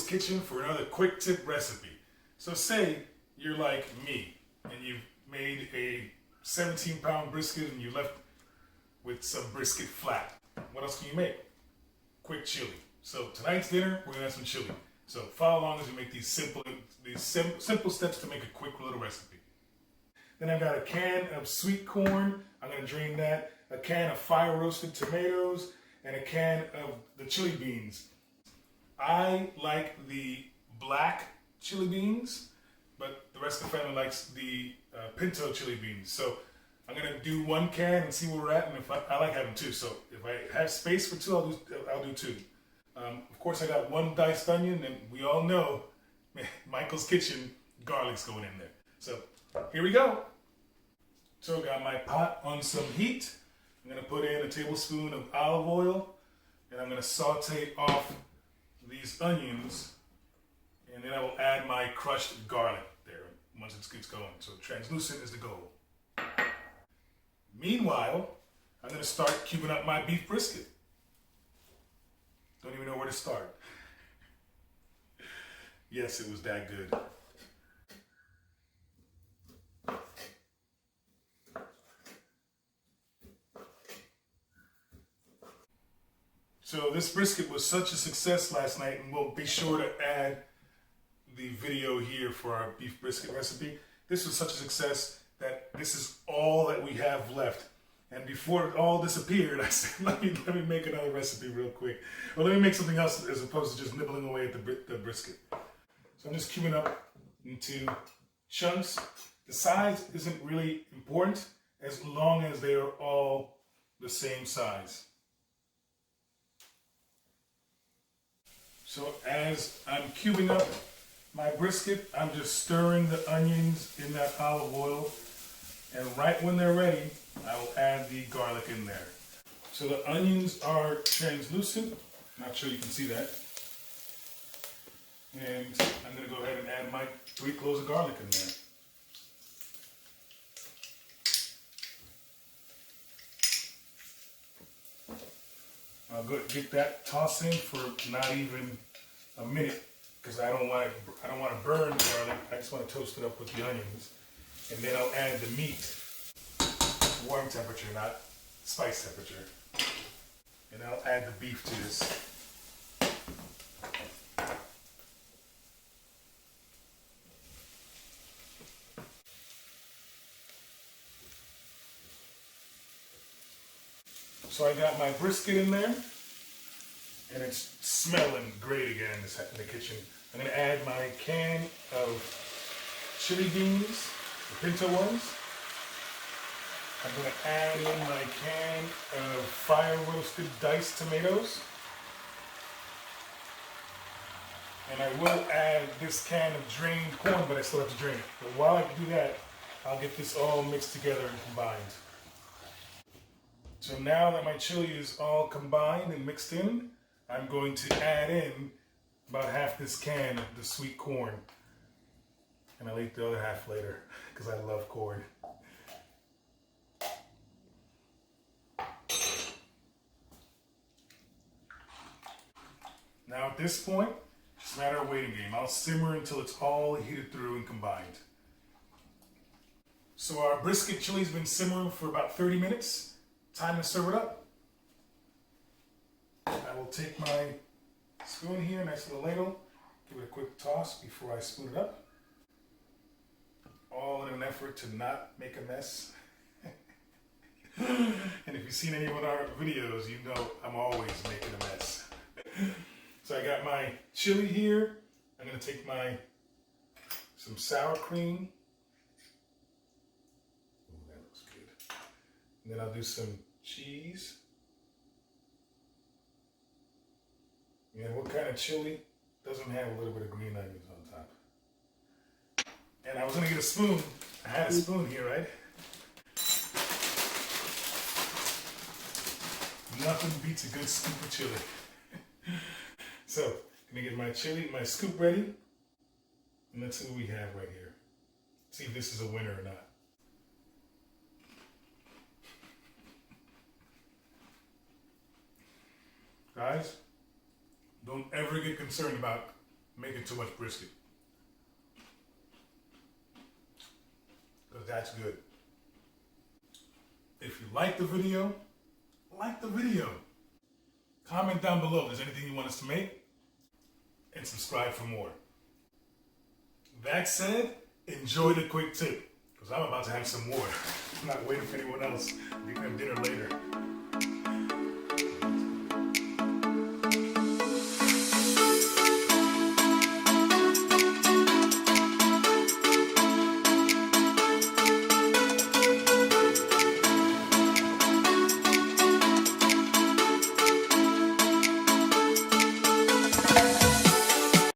Kitchen for another quick tip recipe. So say you're like me and you've made a 17-pound brisket and you left with some brisket flat. What else can you make? Quick chili. So tonight's dinner, we're gonna have some chili. So follow along as we make these simple steps to make a quick little recipe. Then I've got a can of sweet corn. I'm gonna drain that. A can of fire roasted tomatoes and a can of the chili beans. I like the black chili beans, but the rest of the family likes the pinto chili beans. So I'm gonna do one can and see where we're at, and if I like having two. So if I have space for two, I'll do two. Of course, I got one diced onion, and we all know Michael's Kitchen, garlic's going in there. So here we go. So I got my pot on some heat. I'm gonna put in a tablespoon of olive oil, and I'm gonna saute off these onions, and then I will add my crushed garlic there once it gets going. So translucent is the goal. Meanwhile, I'm gonna start cubing up my beef brisket. Don't even know where to start. Yes, it was that good. So this brisket was such a success last night, and we'll be sure to add the video here for our beef brisket recipe. This was such a success that this is all that we have left. And before it all disappeared, I said, let me make another recipe real quick. Or let me make something else as opposed to just nibbling away at the brisket. So I'm just cubing up into chunks. The size isn't really important as long as they are all the same size. So as I'm cubing up my brisket, I'm just stirring the onions in that olive oil. And right when they're ready, I will add the garlic in there. So the onions are translucent. Not sure you can see that. And I'm going to go ahead and add my 3 cloves of garlic in there. I'll go get that tossing for not even a minute because I don't want to burn the garlic. I just want to toast it up with the onions. And then I'll add the meat, warm temperature, not spice temperature. And I'll add the beef to this. So I got my brisket in there, and it's smelling great again in the kitchen. I'm gonna add my can of chili beans, the pinto ones. I'm going to add in my can of fire roasted diced tomatoes. And I will add this can of drained corn, but I still have to drain it. But while I do that, I'll get this all mixed together and combined. So now that my chili is all combined and mixed in, I'm going to add in about half this can of the sweet corn. And I'll eat the other half later because I love corn. Now at this point, it's a matter of waiting game. I'll simmer until it's all heated through and combined. So our brisket chili's been simmering for about 30 minutes. Time to serve it up. I will take my spoon here, nice little ladle, give it a quick toss before I spoon it up. All in an effort to not make a mess. And if you've seen any of our videos, you know I'm always making a mess. So I got my chili here. I'm going to take some sour cream. Ooh, that looks good. And then I'll do some cheese. Yeah, what kind of chili doesn't have a little bit of green onions on top? And I was gonna get a spoon. I had a spoon here, right? Nothing beats a good scoop of chili. So, gonna get my chili, my scoop ready. And let's see what we have right here. See if this is a winner or not. Guys, don't ever get concerned about making too much brisket. Because that's good. If you like the video, like the video. Comment down below if there's anything you want us to make. And subscribe for more. That said, enjoy the quick tip. Because I'm about to have some more. I'm not waiting for anyone else. We can have dinner later.